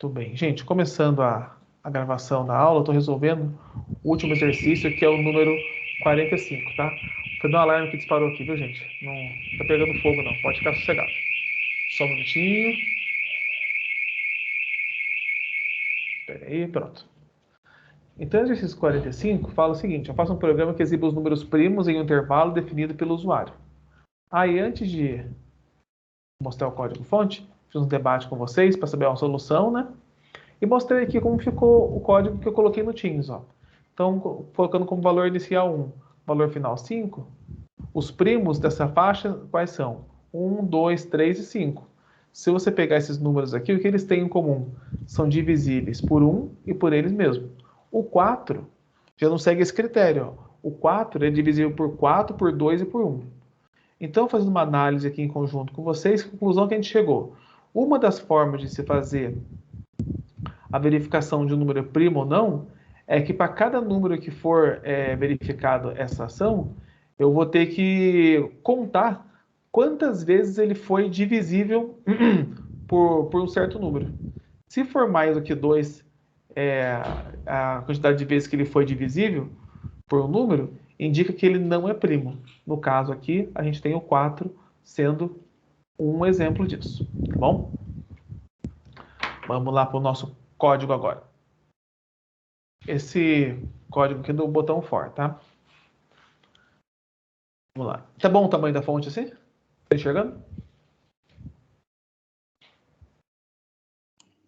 Tudo bem. Gente, começando a gravação da aula, eu estou resolvendo o último exercício, que é o número 45, tá? Foi um alarme que disparou aqui, viu, gente? Não tá pegando fogo, não. Pode ficar sossegado. Só um minutinho. Espera aí, pronto. Então, o exercício 45 fala o seguinte: eu faço um programa que exibe os números primos em um intervalo definido pelo usuário. Aí, antes de mostrar o código-fonte, fiz um debate com vocês para saber uma solução, né? E mostrei aqui como ficou o código que eu coloquei no Teams, ó. Então, colocando como valor inicial 1, valor final 5, os primos dessa faixa quais são? 1, 2, 3 e 5. Se você pegar esses números aqui, o que eles têm em comum? São divisíveis por 1 e por eles mesmos. O 4 já não segue esse critério, ó. O 4 é divisível por 4, por 2 e por 1. Então, fazendo uma análise aqui em conjunto com vocês, conclusão que a gente chegou. Uma das formas de se fazer a verificação de um número primo ou não, é que para cada número que for verificado essa ação, eu vou ter que contar quantas vezes ele foi divisível por um certo número. Se for mais do que 2, a quantidade de vezes que ele foi divisível por um número, indica que ele não é primo. No caso aqui, a gente tem o 4 sendo um exemplo disso, tá bom? Vamos lá para o nosso código agora. Esse código aqui do botão for, tá? Vamos lá. Tá bom o tamanho da fonte assim? Tá enxergando?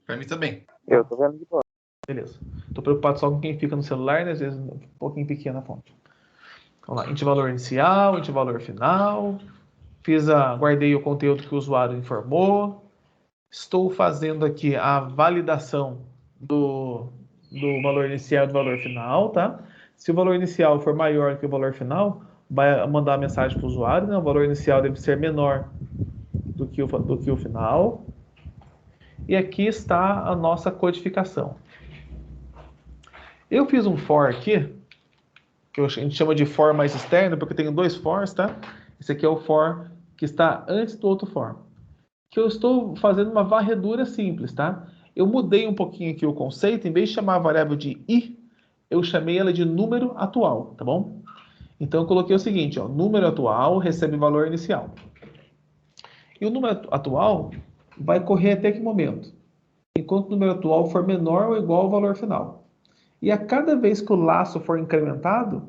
Para mim também. Eu tô vendo de boa. Beleza. Tô preocupado só com quem fica no celular, né? Às vezes um pouquinho pequena a fonte. Vamos lá. Int valor inicial, int valor final. Guardei o conteúdo que o usuário informou. Estou fazendo aqui a validação do valor inicial e do valor final, tá? Se o valor inicial for maior que o valor final, vai mandar a mensagem para o usuário, né? O valor inicial deve ser menor do que o final. E aqui está a nossa codificação. Eu fiz um for aqui, que a gente chama de for mais externo, porque eu tenho dois fors, tá? Esse aqui é o for que está antes do outro for. Que eu estou fazendo uma varredura simples, tá? Eu mudei um pouquinho aqui o conceito, em vez de chamar a variável de i, eu chamei ela de número atual, tá bom? Então eu coloquei o seguinte, ó, número atual recebe valor inicial. E o número atual vai correr até que momento? Enquanto o número atual for menor ou igual ao valor final. E a cada vez que o laço for incrementado,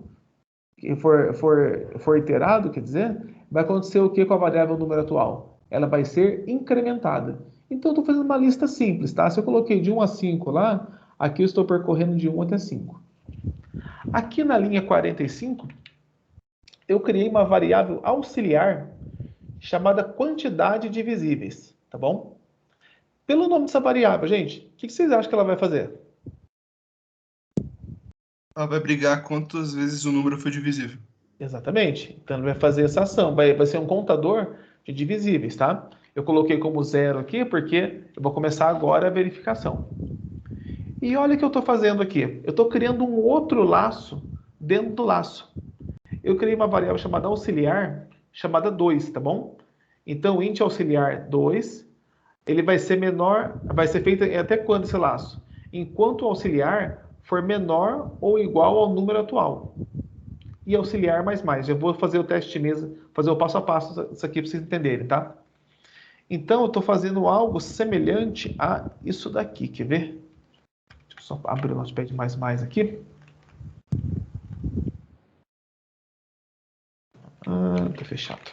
for iterado, quer dizer, vai acontecer o que com a variável número atual? Ela vai ser incrementada. Então, eu estou fazendo uma lista simples, tá? Se eu coloquei de 1 a 5 lá, aqui eu estou percorrendo de 1 até 5. Aqui na linha 45, eu criei uma variável auxiliar chamada quantidade de divisíveis, tá bom? Pelo nome dessa variável, gente, o que vocês acham que ela vai fazer? Ela vai brigar quantas vezes o número foi divisível. Exatamente. Então ele vai fazer essa ação. Vai ser um contador de divisíveis, tá? Eu coloquei como zero aqui porque eu vou começar agora a verificação. E olha o que eu estou fazendo aqui. Eu estou criando um outro laço dentro do laço. Eu criei uma variável chamada auxiliar, chamada 2, tá bom? Então, int auxiliar 2, ele vai ser menor, vai ser feito até quando esse laço? Enquanto o auxiliar for menor ou igual ao número atual. E auxiliar mais. Eu vou fazer o teste mesmo, fazer o passo a passo isso aqui para vocês entenderem, tá? Então, eu estou fazendo algo semelhante a isso daqui, quer ver? Deixa eu só abrir o Notepad mais aqui. Tá fechado.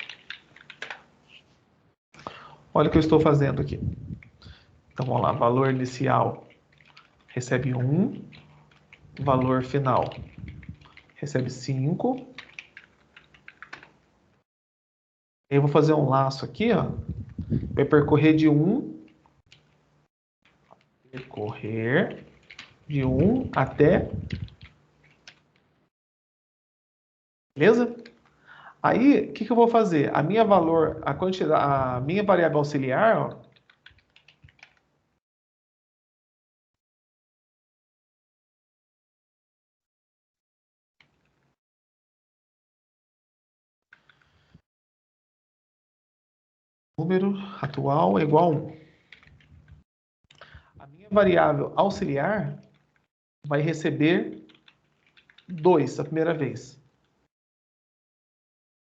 Olha o que eu estou fazendo aqui. Então, vamos lá. Valor inicial recebe 1. Valor final recebe 5. Eu vou fazer um laço aqui, ó. Vai percorrer de 1. Percorrer de 1 até... Beleza? Aí, o que eu vou fazer? A minha variável auxiliar, ó, número atual é igual a 1. A minha variável auxiliar vai receber 2 a primeira vez. Se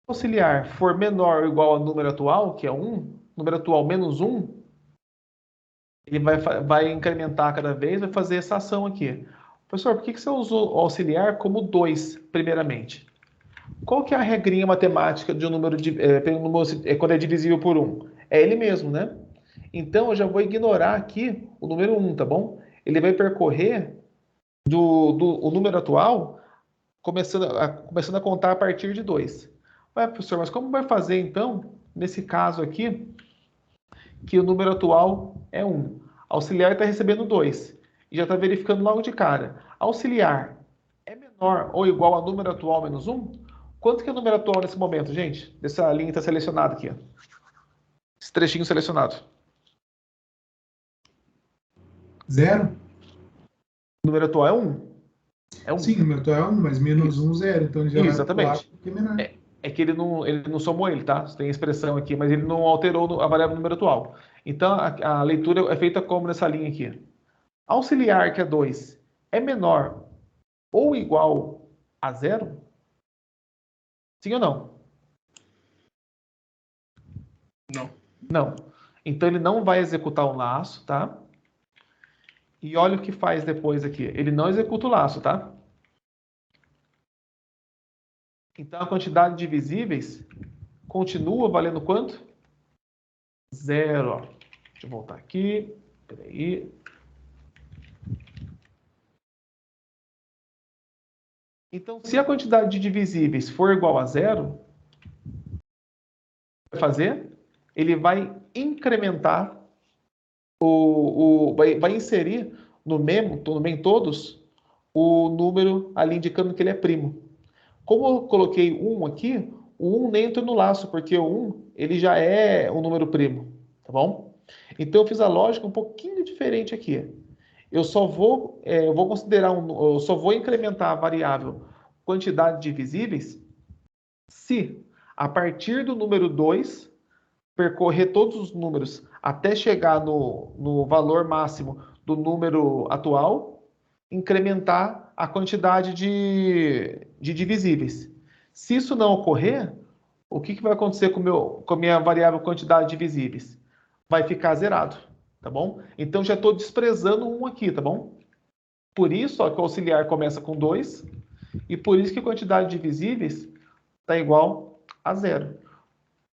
o auxiliar for menor ou igual ao número atual, que é 1, número atual menos 1, ele vai incrementar cada vez, vai fazer essa ação aqui. Professor, por que você usou o auxiliar como 2, primeiramente? Qual que é a regrinha matemática de um número, quando é divisível por 1? É ele mesmo, né? Então, eu já vou ignorar aqui o número 1, tá bom? Ele vai percorrer o número atual, começando a contar a partir de 2. Ué, professor, mas como vai fazer, então, nesse caso aqui, que o número atual é 1? Auxiliar está recebendo 2. E já está verificando logo de cara. Auxiliar é menor ou igual ao número atual menos 1? Quanto que é o número atual nesse momento, gente? Essa linha está selecionada aqui. Ó. Esse trechinho selecionado. 0? O número atual é 1. É 1. Sim, o número atual é 1, mas menos 1, 0. Então ele já vai exatamente. Porque é menor. É que ele não somou ele, tá? Tem a expressão aqui, mas ele não alterou a variável número atual. Então, a leitura é feita como nessa linha aqui. Auxiliar, que é 2, é menor ou igual a 0? Sim ou não? Não. Não. Então, ele não vai executar o laço, tá? E olha o que faz depois aqui. Ele não executa o laço, tá? Então, a quantidade de divisíveis continua valendo quanto? 0. Ó. Deixa eu voltar aqui. Peraí. Então, se a quantidade de divisíveis for igual a 0, o que vai fazer? Ele vai incrementar, vai inserir no MEM todos, o número ali indicando que ele é primo. Como eu coloquei 1 aqui, o 1 nem entra no laço, porque o 1 ele já é um número primo, tá bom? Então eu fiz a lógica um pouquinho diferente aqui. Eu só vou incrementar a variável quantidade de divisíveis se, a partir do número 2, percorrer todos os números até chegar no valor máximo do número atual, incrementar a quantidade de divisíveis. Se isso não ocorrer, o que vai acontecer com a minha variável quantidade de divisíveis? Vai ficar zerado, tá bom? Então, já estou desprezando 1 aqui, tá bom? Por isso, ó, que o auxiliar começa com 2, e por isso que a quantidade de divisíveis está igual a 0.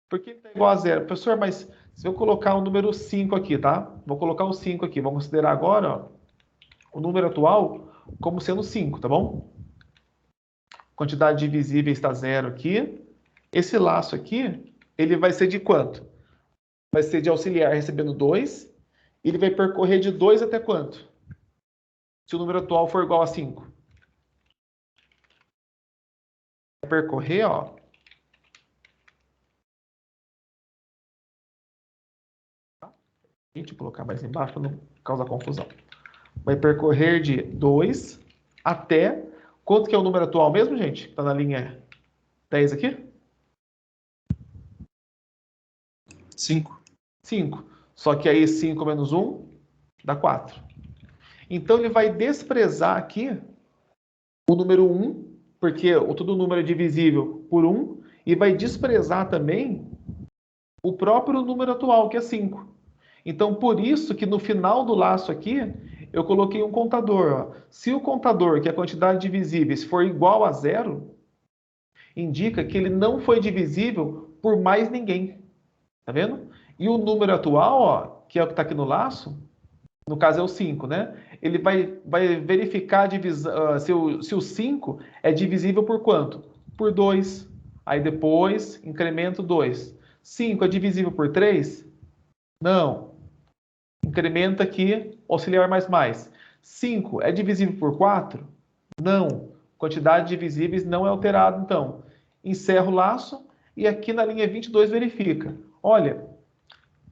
Por que está igual a 0? Professor, mas se eu colocar o número 5 aqui, tá? Vou colocar o 5 aqui. Vamos considerar agora, ó, o número atual como sendo 5, tá bom? Quantidade de divisíveis está 0 aqui. Esse laço aqui, ele vai ser de quanto? Vai ser de auxiliar recebendo 2. Ele vai percorrer de 2 até quanto? Se o número atual for igual a 5. Vai percorrer, ó. Deixa eu colocar mais embaixo para não causar confusão. Vai percorrer de 2 até... Quanto que é o número atual mesmo, gente? Está na linha 10 aqui? 5. 5. Só que aí 5 menos 1 dá 4. Então ele vai desprezar aqui o número 1, porque todo número é divisível por 1, e vai desprezar também o próprio número atual, que é 5. Então, por isso que no final do laço aqui, eu coloquei um contador. Ó. Se o contador, que é a quantidade de divisíveis, for igual a 0, indica que ele não foi divisível por mais ninguém. Tá vendo? E o número atual, ó, que é o que está aqui no laço, no caso é o 5, né? Ele vai verificar se o 5 é divisível por quanto? Por 2. Aí depois, incremento 2. 5 é divisível por 3? Não. Incrementa aqui, auxiliar mais. 5 é divisível por 4? Não. Quantidade de divisíveis não é alterada, então. Encerra o laço e aqui na linha 22 verifica. Olha,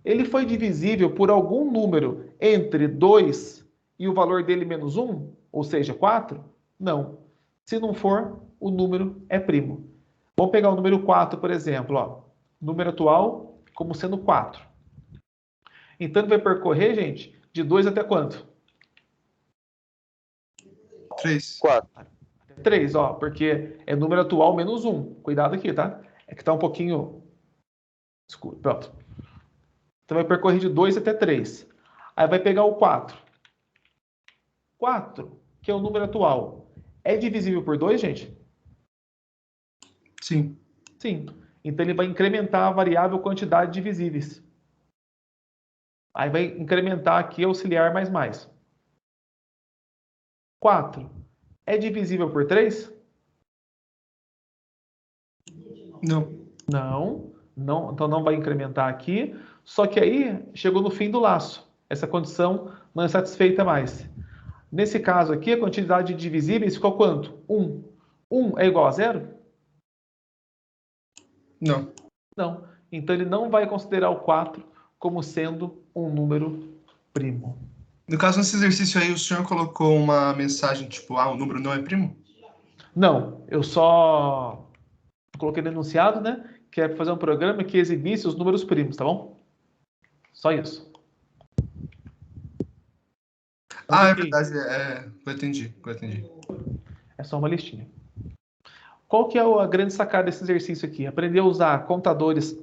ele foi divisível por algum número entre 2 e o valor dele menos 1, ou seja, 4? Não. Se não for, o número é primo. Vamos pegar o número 4, por exemplo. Ó. Número atual como sendo 4. Então, ele vai percorrer, gente, de 2 até quanto? 3. 4. 3, ó, porque é número atual menos 1. Cuidado aqui, tá? É que tá um pouquinho escuro. Pronto. Então vai percorrer de 2 até 3. Aí vai pegar o 4. 4, que é o número atual, é divisível por 2, gente? Sim. Sim. Então ele vai incrementar a variável quantidade de divisíveis. Aí vai incrementar aqui auxiliar mais mais. 4 é divisível por 3? Não. Não, não, então não vai incrementar aqui. Só que aí chegou no fim do laço. Essa condição não é satisfeita mais. Nesse caso aqui, a quantidade de divisíveis ficou quanto? 1. 1 é igual a 0? Não. Não. Então ele não vai considerar o 4 como sendo um número primo. No caso, nesse exercício aí, o senhor colocou uma mensagem tipo, o número não é primo? Não, eu só coloquei no enunciado, né? Que é para fazer um programa que exibisse os números primos, tá bom? Só isso. Ah, é Ok. verdade. Eu entendi. É só uma listinha. Qual que é a grande sacada desse exercício aqui? Aprender a usar contadores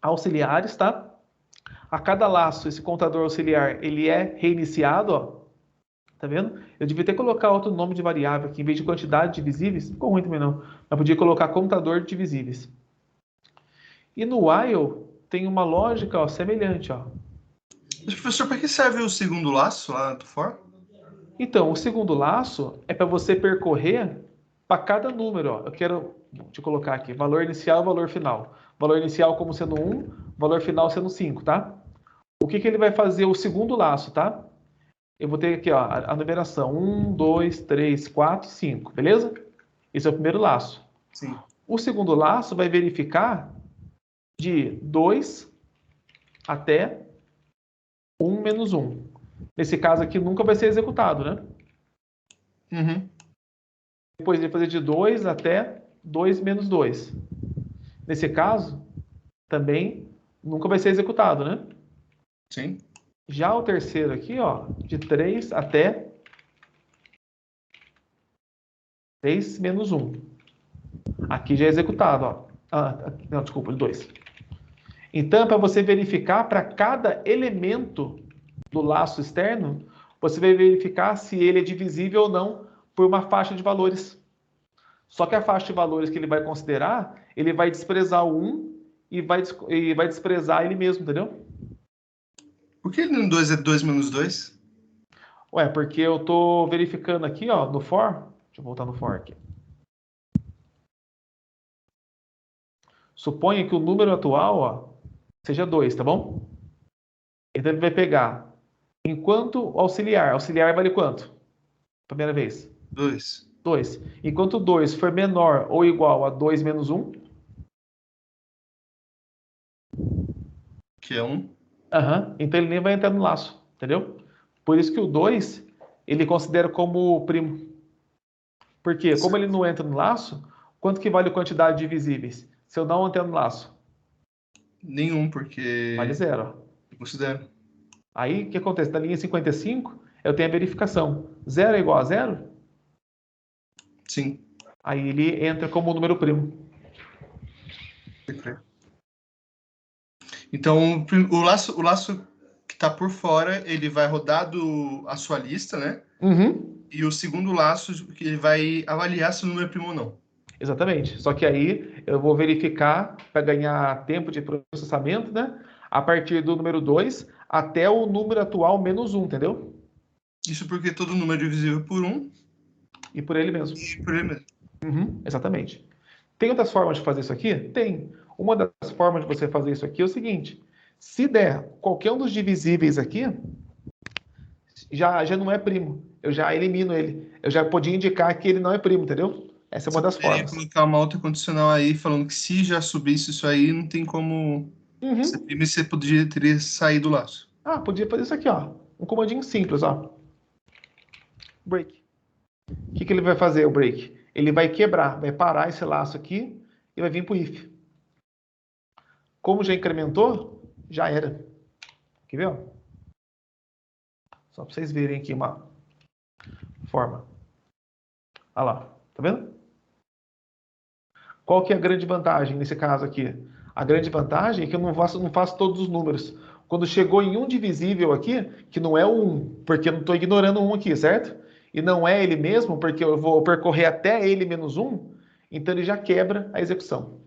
auxiliares, tá? A cada laço, esse contador auxiliar, ele é reiniciado, ó. Tá vendo? Eu devia ter colocado outro nome de variável aqui, em vez de quantidade de divisíveis. Não ficou ruim também não. Mas podia colocar contador de divisíveis. E no while, tem uma lógica, ó, semelhante, ó. Mas, professor, para que serve o segundo laço lá do for? Então, o segundo laço é para você percorrer para cada número, ó. Eu quero te colocar aqui, valor inicial e valor final. Valor inicial como sendo 1, valor final sendo 5, tá? O que ele vai fazer o segundo laço, tá? Eu vou ter aqui, ó, a numeração 1, 2, 3, 4, 5, beleza? Esse é o primeiro laço. Sim. O segundo laço vai verificar de 2 até 1 menos 1. Nesse caso aqui nunca vai ser executado, né? Uhum. Depois ele vai fazer de 2 até 2 menos 2. Nesse caso, também nunca vai ser executado, né? Sim. Já o terceiro aqui, ó, de 3 até 3 menos 1. Aqui já é executado, ó. Não, desculpa, de 2. Então, para você verificar para cada elemento do laço externo, você vai verificar se ele é divisível ou não por uma faixa de valores. Só que a faixa de valores que ele vai considerar, ele vai desprezar o 1 e vai desprezar ele mesmo, entendeu? Por que no 2 é 2 menos 2? Ué, porque eu estou verificando aqui, ó, no for. Deixa eu voltar no for aqui. Suponha que o número atual, ó, seja 2, tá bom? Então ele vai pegar. Enquanto auxiliar vale quanto? Primeira vez. 2. 2. Enquanto 2 for menor ou igual a 2 menos 1. Que é 1. Então ele nem vai entrar no laço, entendeu? Por isso que o 2 ele considera como primo. Por quê? Como ele não entra no laço, quanto que vale a quantidade de divisíveis? Se eu não entrar no laço? Nenhum, porque Vale 0. eu considero. Aí o que acontece? Na linha 55, eu tenho a verificação. 0 é igual a 0? Sim. Aí ele entra como número primo. Então, o laço que está por fora, ele vai rodar a sua lista, né? Uhum. E o segundo laço, que ele vai avaliar se o número é primo ou não. Exatamente. Só que aí eu vou verificar para ganhar tempo de processamento, né? A partir do número 2 até o número atual menos 1, entendeu? Isso porque todo número é divisível por 1 E por ele mesmo. e por ele mesmo. Exatamente. Tem outras formas de fazer isso aqui? Tem. Uma das formas de você fazer isso aqui é o seguinte: se der qualquer um dos divisíveis aqui, já não é primo. Eu já elimino ele. Eu já podia indicar que ele não é primo, entendeu? Essa é uma das Poderia formas. colocar uma outra condicional aí, falando que se já subisse isso aí, não tem como ser primo e você teria saído do laço. Podia fazer isso aqui, ó. Um comandinho simples, ó. Break. O que ele vai fazer, o break? Ele vai quebrar, vai parar esse laço aqui e vai vir para o if. Como já incrementou, já era. Quer ver? Ó? Só para vocês verem aqui uma forma. Olha lá, tá vendo? Qual que é a grande vantagem nesse caso aqui? A grande vantagem é que eu não faço todos os números. Quando chegou em um divisível aqui, que não é o 1, porque eu não estou ignorando um aqui, certo? E não é ele mesmo, porque eu vou percorrer até ele menos 1, então ele já quebra a execução.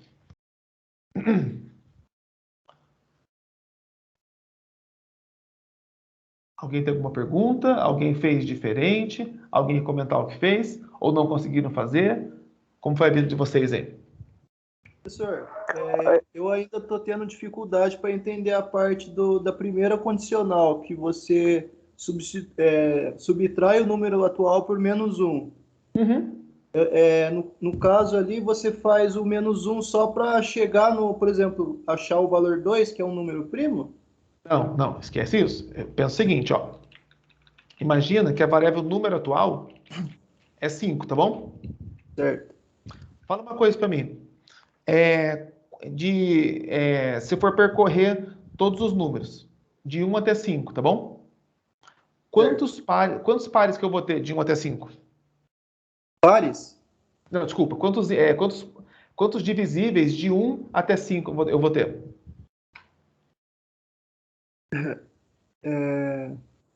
Alguém tem alguma pergunta? Alguém fez diferente? Alguém comentar o que fez? Ou não conseguiram fazer? Como foi a vida de vocês aí? Professor, eu ainda estou tendo dificuldade para entender a parte da primeira condicional, que você subtrai o número atual por menos 1. Uhum. No caso ali, você faz o menos 1 só para chegar no, por exemplo, achar o valor 2, que é um número primo? Não, esquece isso. Pensa o seguinte, ó. Imagina que a variável número atual é 5, tá bom? Certo. Fala uma coisa para mim. Se for percorrer todos os números, de 1 até 5, tá bom? Quantos pares que eu vou ter de 1 até 5? Pares? Não, desculpa. Quantos divisíveis de 1 até 5 eu vou ter?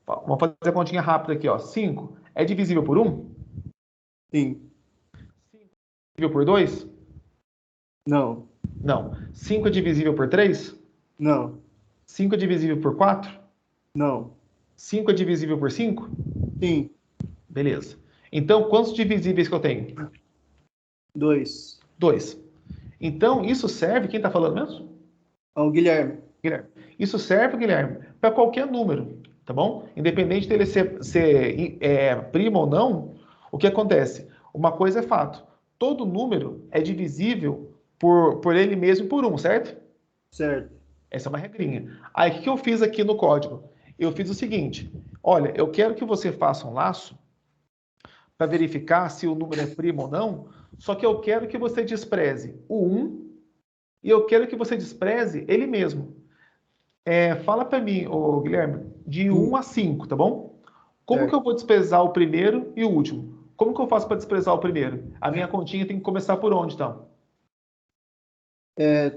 Vamos fazer a continha rápida aqui, ó. 5 é divisível por 1? Sim. 5 é divisível por 2? Não. Não. 5 é divisível por 3? Não. 5 é divisível por 4? Não. 5 é divisível por 5? Sim. Beleza. Então, quantos divisíveis que eu tenho? 2. 2. Então, isso serve... Quem está falando mesmo? Ao Guilherme. Guilherme. Isso serve, Guilherme, para qualquer número, tá bom? Independente dele ser primo ou não, o que acontece? Uma coisa é fato. Todo número é divisível por ele mesmo por 1, certo? Certo. Essa é uma regrinha. Aí, o que eu fiz aqui no código? Eu fiz o seguinte. Olha, eu quero que você faça um laço para verificar se o número é primo ou não, só que eu quero que você despreze o 1 e eu quero que você despreze ele mesmo. Fala para mim, Guilherme, de 1 a 5, tá bom? Como que eu vou desprezar o primeiro e o último? Como que eu faço para desprezar o primeiro? A minha continha tem que começar por onde, então?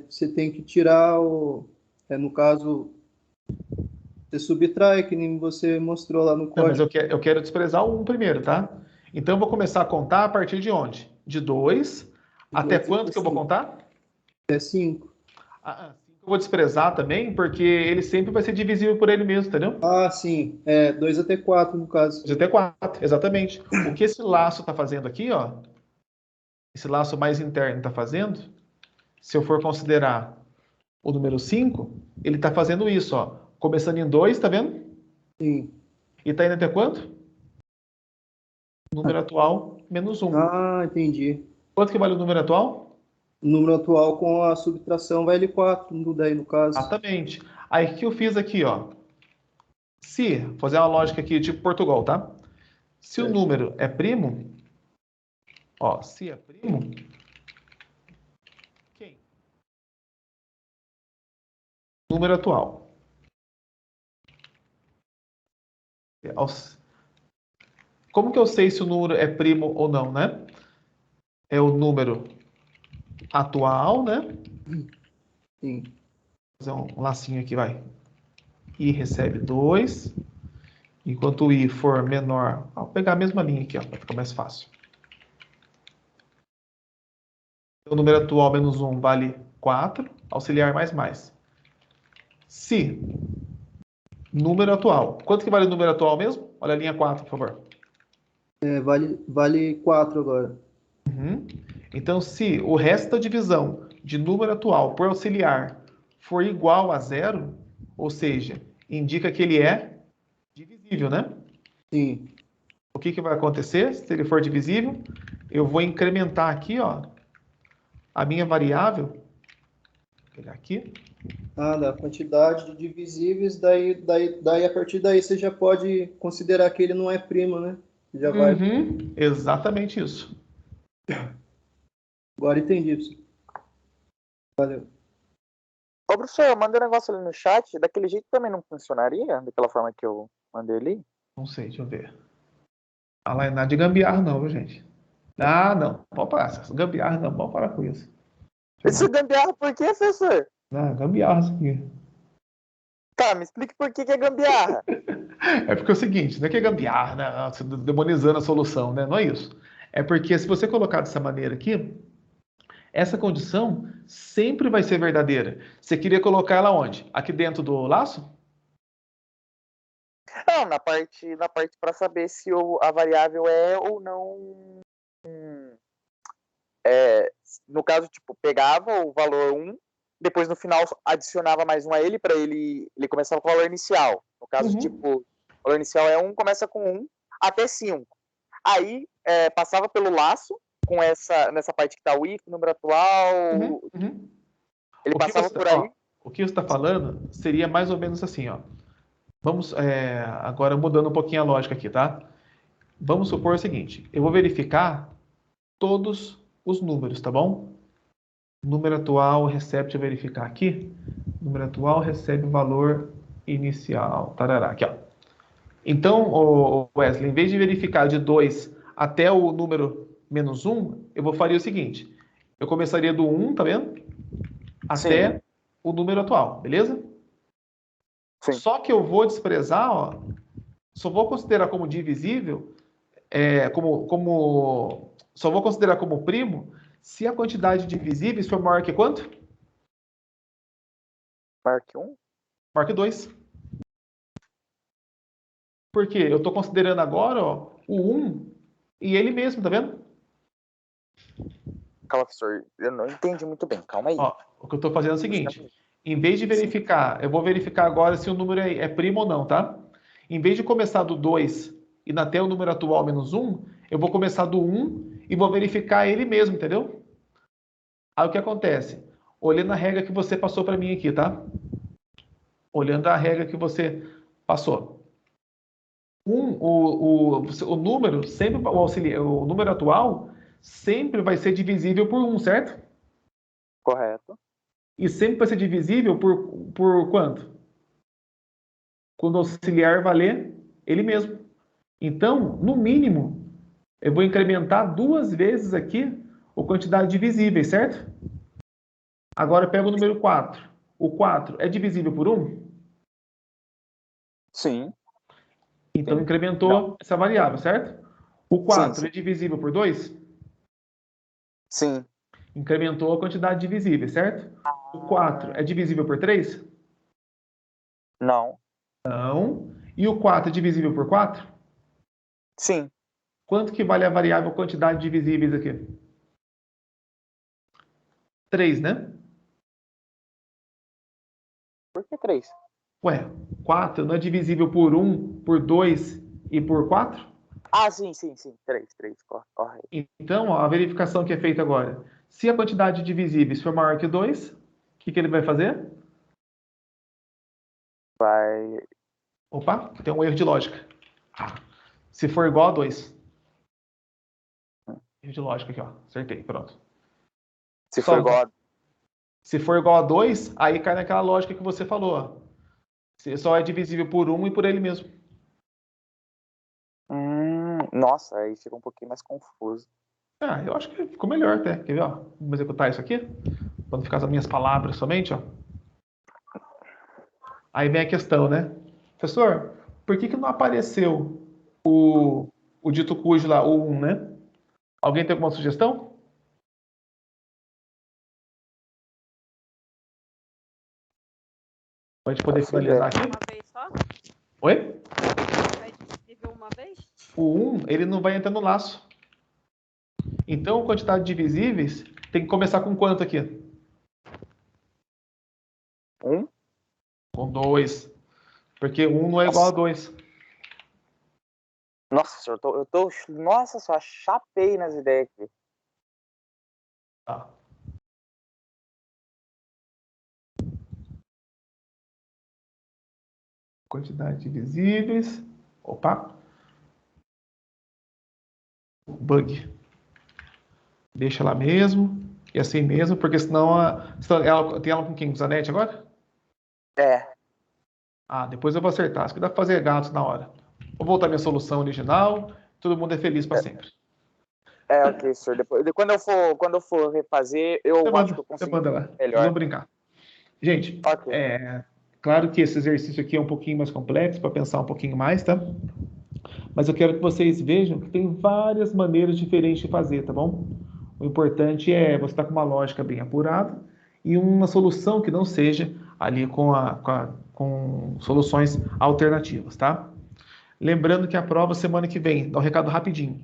Você tem que tirar no caso, você subtrai, que nem você mostrou lá no Não, mas código. eu quero desprezar o 1 primeiro, tá? Então eu vou começar a contar a partir de onde? De 2. Até quanto que eu vou contar? É 5. 5 eu vou desprezar também, porque ele sempre vai ser divisível por ele mesmo, entendeu? Ah, sim. 2 até 4, no caso. 2 até 4, exatamente. O que esse laço está fazendo aqui, ó, esse laço mais interno está fazendo, se eu for considerar o número 5, ele está fazendo isso, ó. Começando em 2, tá vendo? Sim. E está indo até quanto? Número atual menos 1. Ah, entendi. Quanto que vale o número atual? O número atual com a subtração vai L4, daí no caso. Exatamente. Aí o que eu fiz aqui, ó? Vou fazer uma lógica aqui, tipo Portugal, tá? Se o número é primo, ó, se é primo, quem? Número atual. Como que eu sei se o número é primo ou não, né? É o número atual, né? Sim. Vou fazer um lacinho aqui, vai. I recebe 2. Enquanto o I for menor... Vou pegar a mesma linha aqui, ó, para ficar mais fácil. O número atual menos 1 vale 4. Auxiliar mais. Se número atual... Quanto que vale o número atual mesmo? Olha a linha 4, por favor. Vale 4 agora. Uhum. Então, se o resto da divisão de número atual por auxiliar for igual a 0, ou seja, indica que ele é divisível, né? Sim. O que vai acontecer se ele for divisível? Eu vou incrementar aqui, ó, a minha variável. Vou pegar aqui. Da quantidade de divisíveis, daí a partir daí você já pode considerar que ele não é primo, né? Já vai. Exatamente isso. Agora entendi, professor. Valeu. Ô, professor, eu mandei um negócio ali no chat, daquele jeito também não funcionaria? Daquela forma que eu mandei ali? Não sei, deixa eu ver. Ah, lá é nada de gambiarra não, viu, gente? Ah, não. Pode parar. Essas gambiarra, não. Pode parar com isso. Esse gambiarra por quê, professor? Ah, gambiarra isso aqui. Tá, me explique por que é gambiarra. É porque é o seguinte, não é que é gambiarra, né? Você demonizando a solução, né? Não é isso. É porque se você colocar dessa maneira aqui, essa condição sempre vai ser verdadeira. Você queria colocar ela onde? Aqui dentro do laço? Não, na parte para saber se a variável é ou não. No caso, tipo, pegava o valor 1, depois no final adicionava mais um a ele, para ele começava com o valor inicial. No caso, tipo, o valor inicial é 1, começa com 1 até 5. Aí passava pelo laço, nessa parte que está o if, número atual. Ele passava por aí. O que você está falando seria mais ou menos assim, ó. Vamos agora mudando um pouquinho a lógica aqui, tá? Vamos supor o seguinte: eu vou verificar todos os números, tá bom? Número atual recebe, deixa eu verificar aqui. Número atual recebe o valor inicial. Tarará, aqui, ó. Então, Wesley, em vez de verificar de 2 até o número menos 1, eu faria o seguinte: eu começaria do 1, tá vendo? Até Sim. o número atual, beleza? Sim. Só que eu vou desprezar, ó, só vou considerar como divisível, só vou considerar como primo se a quantidade de divisíveis for maior que quanto? Maior que 1? Maior que 2. Por quê? Eu estou considerando agora, ó, o 1 e ele mesmo, tá vendo? Calma, professor, eu não entendi muito bem, calma aí. Ó, o que eu estou fazendo é o seguinte: em vez de verificar, eu vou verificar agora se o número é primo ou não, tá? Em vez de começar do 2 e ir até o número atual menos 1, eu vou começar do 1 e vou verificar ele mesmo, entendeu? Aí o que acontece? Olhando a regra que você passou para mim aqui, tá? Olhando a regra que você passou. O número sempre, o número atual sempre vai ser divisível por 1, certo? Correto. E sempre vai ser divisível por quanto? Quando o auxiliar valer ele mesmo. Então, no mínimo, eu vou incrementar 2 vezes aqui a quantidade de divisíveis, certo? Agora eu pego o número 4. O 4 é divisível por 1? Sim. Então Sim. incrementou essa variável, certo? O 4 Sim. é divisível por 2? Sim. Incrementou a quantidade de divisíveis, certo? O 4 é divisível por 3? Não. Não. E o 4 é divisível por 4? Sim. Quanto que vale a variável quantidade de divisíveis aqui? 3, né? Por que 3? Ué, 4 não é divisível por 1, por 2 e por 4? Ah, sim. 3. Correto. Então, ó, a verificação que é feita agora. Se a quantidade de divisíveis for maior que 2, o que ele vai fazer? Vai. Opa, tem um erro de lógica. Se for igual a 2. Erro de lógica aqui, ó. Acertei, pronto. Se for igual a... Se for igual a 2, aí cai naquela lógica que você falou, ó. Só é divisível por 1 e por ele mesmo. Nossa, aí fica um pouquinho mais confuso. Ah, eu acho que ficou melhor até. Quer ver, ó? Vamos executar isso aqui? Quando ficar as minhas palavras somente, ó. Aí vem a questão, né? Professor, por que não apareceu o dito cujo lá, o 1, né? Alguém tem alguma sugestão? Pra gente poder finalizar aqui? Uma vez só? Oi? Vai escrever uma vez? O 1, ele não vai entrar no laço. Então, a quantidade de divisíveis tem que começar com quanto aqui? 1? Com 2. Porque 1 não é igual a 2. Nossa, senhor, Nossa, só chapei nas ideias aqui. Tá. Quantidade de divisíveis. Opa. Bug. Deixa lá mesmo. E assim mesmo, porque senão ela tem ela com quem? Com Zanetti agora? É. Ah, depois eu vou acertar. Acho que dá pra fazer gatos na hora. Vou voltar à minha solução original. Todo mundo é feliz para sempre. Ok, senhor. Depois, quando eu for refazer, eu acho que eu Você consigo manda lá. melhor. Vamos brincar. Gente, Ok. claro que esse exercício aqui é um pouquinho mais complexo, para pensar um pouquinho mais, tá? Mas eu quero que vocês vejam que tem várias maneiras diferentes de fazer, tá bom? O importante é você estar com uma lógica bem apurada e uma solução que não seja ali com soluções alternativas, tá? Lembrando que a prova semana que vem, dá um recado rapidinho.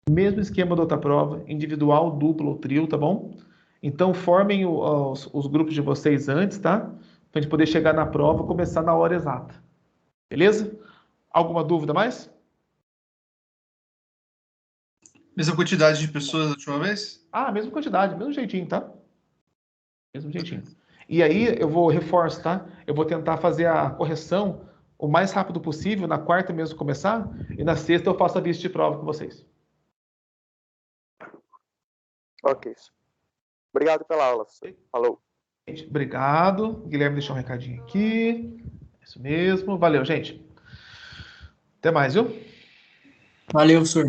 Mesmo esquema da outra prova, individual, duplo ou trio, tá bom? Então formem os grupos de vocês antes, tá? Pra gente poder chegar na prova e começar na hora exata. Beleza? Alguma dúvida mais? Mesma quantidade de pessoas da última vez? Mesma quantidade, mesmo jeitinho, tá? Mesmo jeitinho. E aí eu vou reforçar, tá? Eu vou tentar fazer a correção o mais rápido possível, na quarta mesmo começar, e na sexta eu faço a lista de prova com vocês. Ok. Obrigado pela aula, professor. Falou. Gente, obrigado. Guilherme deixou um recadinho aqui. Isso mesmo. Valeu, gente. Até mais, viu? Valeu, senhor.